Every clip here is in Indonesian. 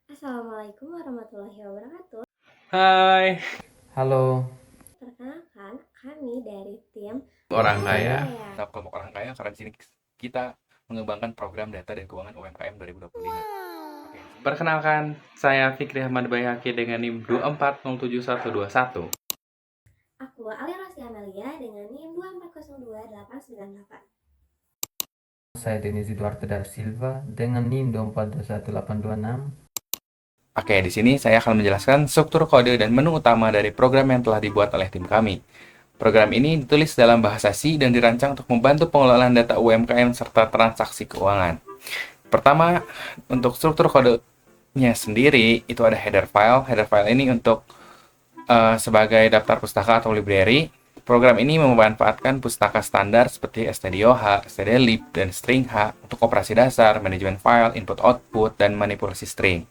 Assalamualaikum warahmatullahi wabarakatuh. Hai, Halo, Perkenalkan, kami dari tim orang Orang kaya. Kaya. Nah, kelompok orang kaya karena di sini kita mengembangkan program data dan keuangan UMKM 2025. Oke, perkenalkan, saya Fikri Ahmad Bayhaki dengan NIM 2407121. Aku Alia Rosi Amelia dengan NIM 2402898. saya Denis Eduardo da Silva dengan NIM 2421826. Oke, di sini saya akan menjelaskan struktur kode dan menu utama dari program yang telah dibuat oleh tim kami. Program ini ditulis dalam bahasa C dan dirancang untuk membantu pengelolaan data UMKM serta transaksi keuangan. Pertama, untuk struktur kodenya sendiri, itu ada header file. Header file ini untuk sebagai daftar pustaka atau library. Program ini memanfaatkan pustaka standar seperti stdio.h, stdlib, dan string.h untuk operasi dasar, manajemen file, input-output, dan manipulasi string.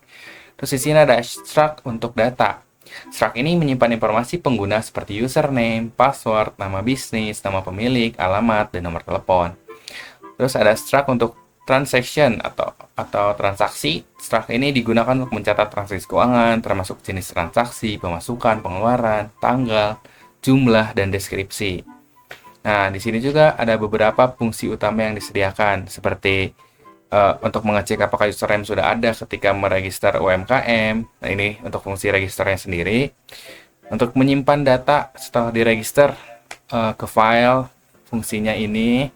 Terus di sini ada struct untuk data. Struct ini menyimpan informasi pengguna seperti username, password, nama bisnis, nama pemilik, alamat, dan nomor telepon. Terus ada struct untuk transaction atau transaksi. Struct ini digunakan untuk mencatat transaksi keuangan, termasuk jenis transaksi, pemasukan, pengeluaran, tanggal, jumlah, dan deskripsi. Nah, di sini juga ada beberapa fungsi utama yang disediakan, seperti untuk mengecek apakah username sudah ada ketika meregister UMKM. Nah, ini untuk fungsi registernya sendiri. Untuk menyimpan data setelah diregister ke file, fungsinya ini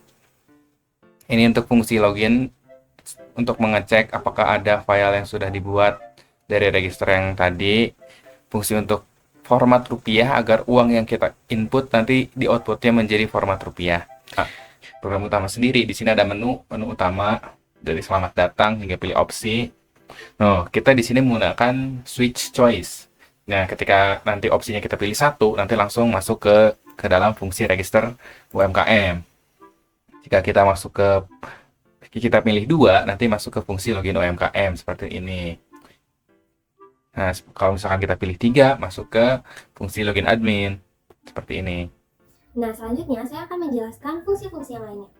untuk fungsi login untuk mengecek apakah ada file yang sudah dibuat dari register yang tadi. Fungsi untuk format rupiah agar uang yang kita input nanti di outputnya menjadi format rupiah. Nah, program utama sendiri di sini ada menu utama dari selamat datang hingga pilih opsi. Nah, kita di sini menggunakan switch choice. Nah, ketika nanti opsinya kita pilih satu, nanti langsung masuk ke dalam fungsi register UMKM. Jika kita pilih dua, nanti masuk ke fungsi login UMKM seperti ini. Nah, kalau misalkan kita pilih tiga, masuk ke fungsi login admin seperti ini. Nah, selanjutnya saya akan menjelaskan fungsi-fungsi yang lainnya.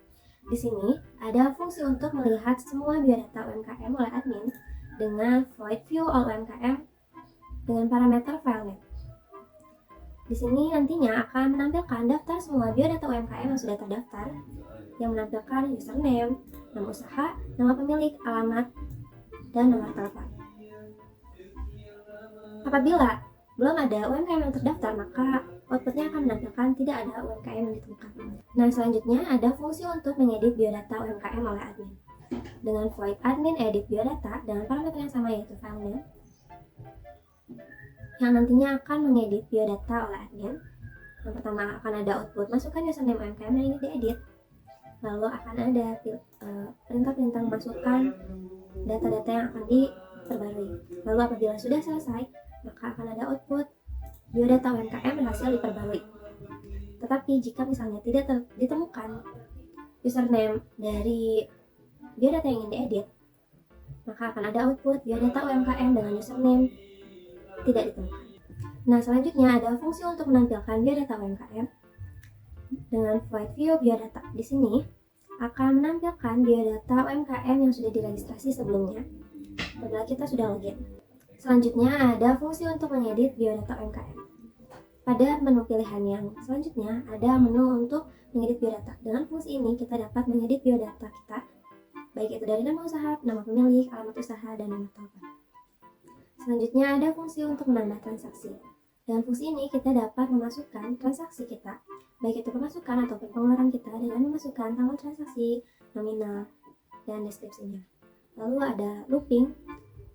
Di sini ada fungsi untuk melihat semua biodata UMKM oleh admin dengan void view all UMKM dengan parameter file name. Di sini nantinya akan menampilkan daftar semua biodata UMKM yang sudah terdaftar, yang menampilkan username, nama usaha, nama pemilik, alamat, dan nomor telepon. Apabila belum ada UMKM yang terdaftar, maka outputnya akan menampilkan tidak ada UMKM yang ditemukan. Nah, selanjutnya ada fungsi untuk mengedit biodata UMKM oleh admin. Dengan void admin edit biodata dengan parameter yang sama yaitu file name, yang nantinya akan mengedit biodata oleh admin. Yang pertama akan ada output, masukkan username UMKM yang ingin diedit. Lalu akan ada perintah-perintah masukkan data-data yang akan diperbarui. Lalu apabila sudah selesai, maka akan ada output biodata UMKM berhasil diperbarui. Tetapi jika misalnya tidak ditemukan username dari biodata yang ingin diedit, maka akan ada output biodata UMKM dengan username tidak ditemukan. Nah, selanjutnya ada fungsi untuk menampilkan biodata UMKM dengan void view biodata. Di sini akan menampilkan biodata UMKM yang sudah diregistrasi sebelumnya apabila kita sudah login. Selanjutnya ada fungsi untuk mengedit biodata UMKM. Pada menu pilihan yang selanjutnya ada menu untuk mengedit biodata. Dengan fungsi ini kita dapat mengedit biodata kita, baik itu dari nama usaha, nama pemilik, alamat usaha, dan nomor telepon. Selanjutnya ada fungsi untuk menambah transaksi. Dengan fungsi ini kita dapat memasukkan transaksi kita, baik itu pemasukan ataupun pengeluaran kita, dengan memasukkan tanggal transaksi, nominal, dan deskripsinya. Lalu ada looping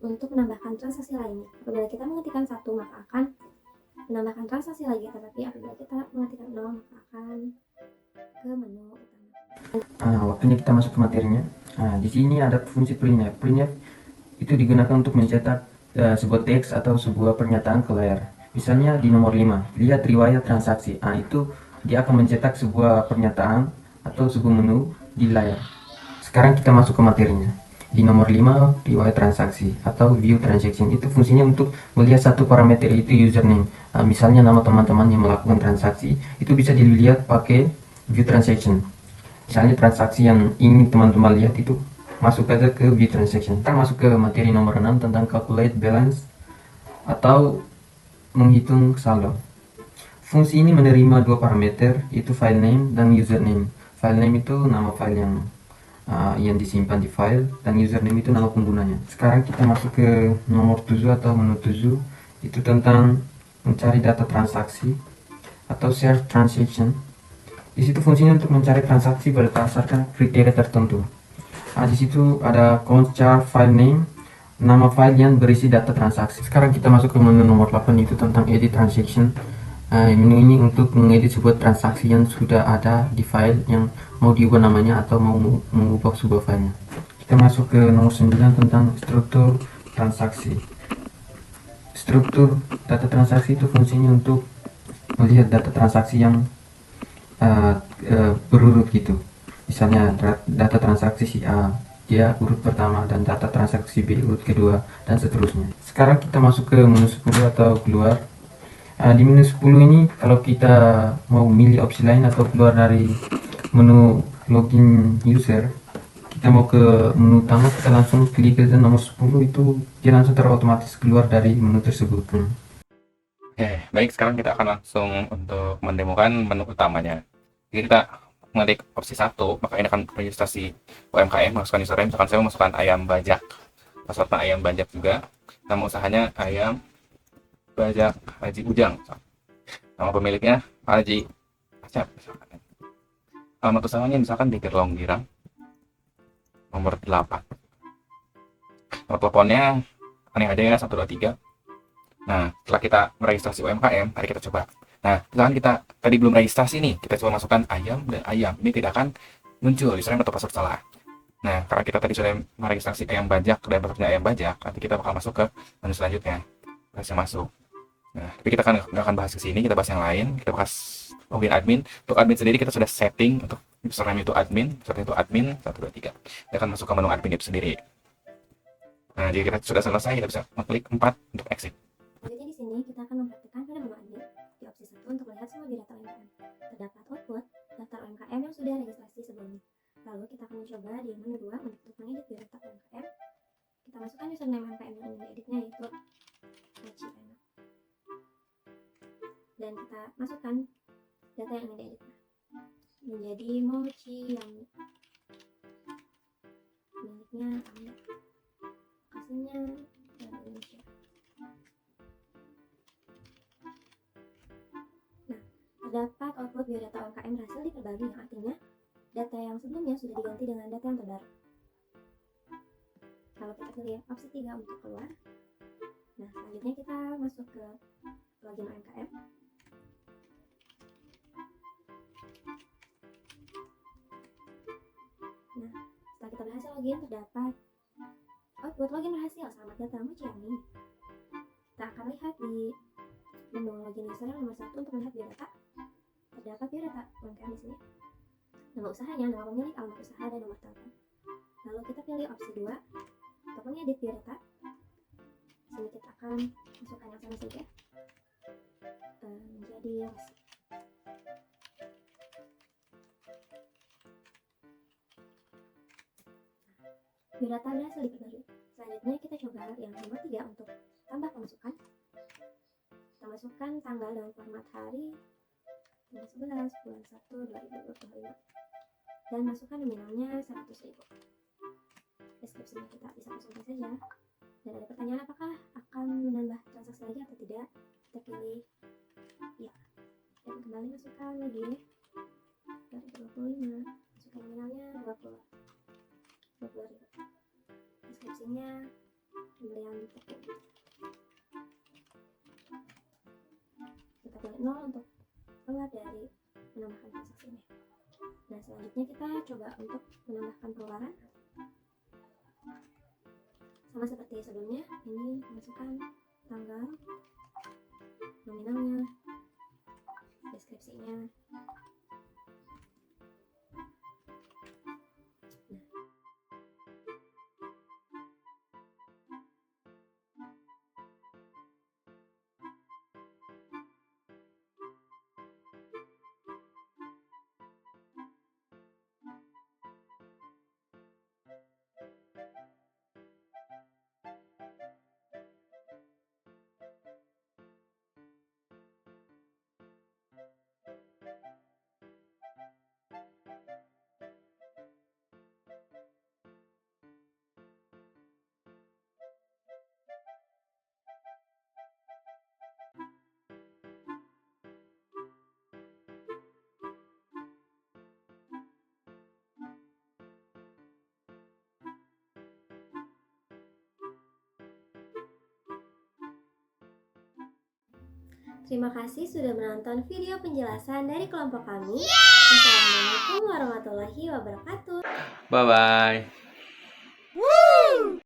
untuk menambahkan transaksi lainnya. Apabila kita mengetikkan 1, maka akan menambahkan transaksi lagi, tetapi apabila kita mengetikkan 0, maka akan ke menu utama. Waktunya kita masuk ke materinya. Di sini ada fungsi printf. Printf itu digunakan untuk mencetak sebuah teks atau sebuah pernyataan ke layar. Misalnya di nomor 5, lihat riwayat transaksi. Itu dia akan mencetak sebuah pernyataan atau sebuah menu di layar. Sekarang kita masuk ke materinya. Di nomor 5, riwayat transaksi atau view transaction, itu fungsinya untuk melihat satu parameter, itu username. Misalnya nama teman-teman yang melakukan transaksi, itu bisa dilihat pakai view transaction. Misalnya transaksi yang ingin teman-teman lihat itu masuk aja ke view transaction. Kita masuk ke materi nomor 6 tentang calculate balance atau menghitung saldo. Fungsi ini menerima dua parameter, yaitu file name dan username. File name itu nama file yang disimpan di file, dan username itu nama penggunanya. Sekarang kita masuk ke nomor 7 atau menu 7, itu tentang mencari data transaksi atau search transaction. Di situ fungsinya untuk mencari transaksi berdasarkan kriteria tertentu. Di situ ada count char file name, nama file yang berisi data transaksi. Sekarang kita masuk ke menu nomor 8, itu tentang edit transaction. Menu ini untuk mengedit sebuah transaksi yang sudah ada di file yang mau diubah namanya atau mau mengubah sebuah filenya. Kita masuk ke nomor 9 tentang struktur transaksi. Struktur data transaksi itu fungsinya untuk melihat data transaksi yang berurut gitu. Misalnya data transaksi si A, dia urut pertama, dan data transaksi B urut kedua, dan seterusnya. Sekarang kita masuk ke menu 10 atau keluar. Di menu 10 ini kalau kita mau milih opsi lain atau keluar dari menu login user, kita mau ke menu utama, kita langsung klik ke nomor 10, itu dia langsung terotomatis keluar dari menu tersebut. Oke, baik, sekarang kita akan langsung untuk mendemokan menu utamanya. Jadi kita mengetik opsi 1, maka ini akan registrasi UMKM, masukkan username, misalkan saya masukkan ayam bajak, passwordnya ayam bajak juga, nama usahanya ayam bajak Haji Ujang, nama pemiliknya Haji Acap, misalkan. Alamat usahanya misalkan di Gerlong Girang, nomor 8. Nomor teleponnya aneh aja ya, 123. Nah, setelah kita meregistrasi UMKM, mari kita coba. Nah, misalkan kita tadi belum registrasi nih, kita coba masukkan ayam dan ayam. Ini tidak akan muncul username atau password salah. Nah, karena kita tadi sudah meregistrasi ayam bajak dan passwordnya ayam bajak, nanti kita bakal masuk ke menu selanjutnya. Berhasil masuk. Nah, tapi kita nggak akan bahas ke sini, kita bahas yang lain. Kita bahas login admin. Untuk admin sendiri kita sudah setting untuk username itu admin, password itu admin 123. Kita akan masuk ke menu admin itu sendiri. Nah, jika kita sudah selesai, kita bisa mengklik 4 untuk exit. Selanjutnya di sini kita akan mempraktikkan pada menu admin di opsi 1 untuk melihat semua data UMKM. Terdapat output daftar UMKM yang sudah registrasi sebelumnya. Lalu kita akan mencoba di menu 2 untuk mengedit data UMKM. Kita masukkan username UMKM yang ingin dieditnya, yaitu Mochi Enak. Dan kita masukkan data yang ingin diedit menjadi Mochi yang miliknya Anda, lokasinya Indonesia. Terdapat output biodata UMKM berhasil diperbagi, yang artinya data yang sebelumnya sudah diganti dengan data yang terbaru. Kalau kita pilih opsi 3 untuk keluar, nah selanjutnya kita masuk ke login UMKM. Nah, setelah kita berhasil login, terdapat output login berhasil, selamat datang Mochiami. Kita akan lihat di menu login user yang nomor 1 untuk melihat biodata. Terdapat biodata UMKM di sini. Nama usahanya, nama pemilik, alamat usaha, dan nomor telepon. Lalu kita pilih opsi 2 untuk mengedit biodata. Di sini kita akan masukkan yang sama saja menjadi Rosi. Biodata berhasil diperbarui. Selanjutnya kita coba yang nomor 3 untuk tambah pemasukan. Kita masukkan tanggal dan format hari 11 bulan 1 2025 dan masukkan nominalnya 100.000. Deskripsinya kita bisa masukkan saja. Dan ada pertanyaan apakah akan menambah transaksi lagi atau tidak, kita pilih ya, dan kembali masukkan lagi 2025, masukkan nominalnya 20.000. Deskripsinya pembelian tepung. Kita pilih 0 untuk keluar dari menambahkan transaksi ini. Nah, selanjutnya kita coba untuk menambahkan pengeluaran. Sama seperti sebelumnya, ini masukkan tanggal, nominalnya, deskripsinya. Terima kasih sudah menonton video penjelasan dari kelompok kami. Wassalamualaikum warahmatullahi wabarakatuh. Bye-bye.